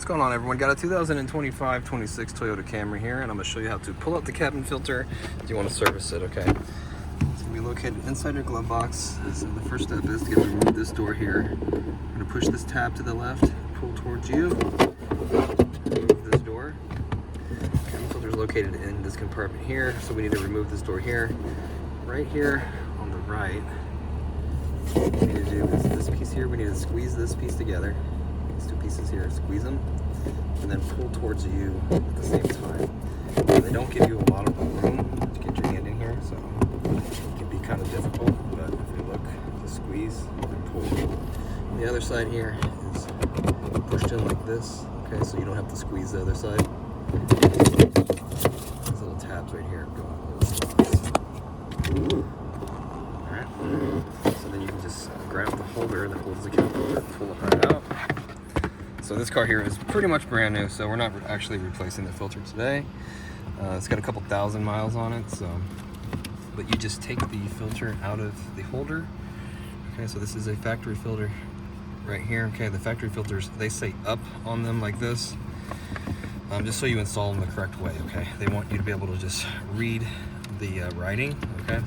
What's going on, everyone? Got a 2025-26 Toyota Camry here, and I'm going to show you how to pull out the cabin filter if you want to service it, okay? It's going to be located inside your glove box. So the first step is to remove this door here. I'm going to push this tab to the left, pull towards you, remove this door. The cabin filter is located in this compartment here, so we need to remove this door here. Right here on the right, what we need to do is this piece here, we need to squeeze this piece together. These two pieces here, squeeze them, and then pull towards you at the same time. And they don't give you a lot of room to get your hand in here, so it can be kind of difficult, but if you look, just squeeze and pull. The other side here is pushed in like this, okay, so you don't have to squeeze the other side. These little tabs right here go in little slots. Alright, so then you can just grab the holder that holds the cabin filter, pull it right out. So this car here is pretty much brand new, so we're not actually replacing the filter today. It's got a couple thousand miles on it, so but you just take the filter out of the holder. Okay, so this is a factory filter right here. Okay, the factory filters, they say up on them like this, just so you install them the correct way. Okay, they want you to be able to just read the writing. Okay,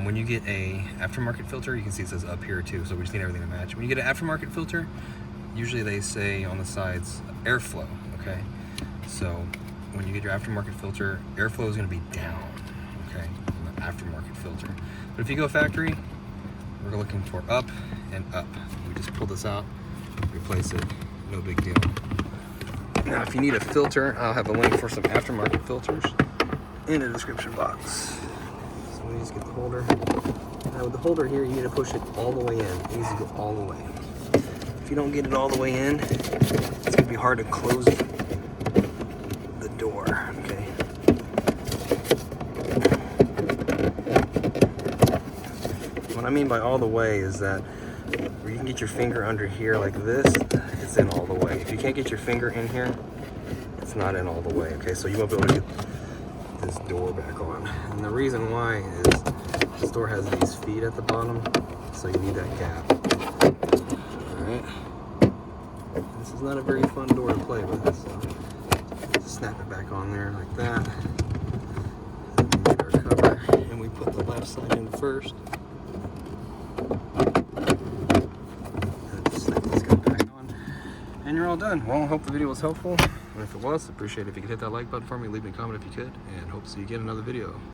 when you get a aftermarket filter, you can see it says up here too, so we just need everything to match. When you get an aftermarket filter, usually they say on the sides airflow. Okay, so when you get your aftermarket filter, airflow is going to be down, okay, on the aftermarket filter. But if you go factory, we're looking for up and up. We just pull this out, replace it, no big deal. Now if you need a filter, I'll have a link for some aftermarket filters in the description box. So we just get the holder. Now with the holder here, you need to push it all the way in. It needs to go all the way. If you don't get it all the way in, it's going to be hard to close the door, okay? What I mean by all the way is that where you can get your finger under here like this, it's in all the way. If you can't get your finger in here, it's not in all the way, okay? So you won't be able to get this door back on. And the reason why is this door has these feet at the bottom, so you need that gap. Alright, this is not a very fun door to play with, so just snap it back on there like that. And we get our cover, and we put the left side in first. And just snap this guy back on, and you're all done. Well, I hope the video was helpful, and if it was, appreciate it if you could hit that like button for me, leave me a comment if you could, and hope to see you again in another video.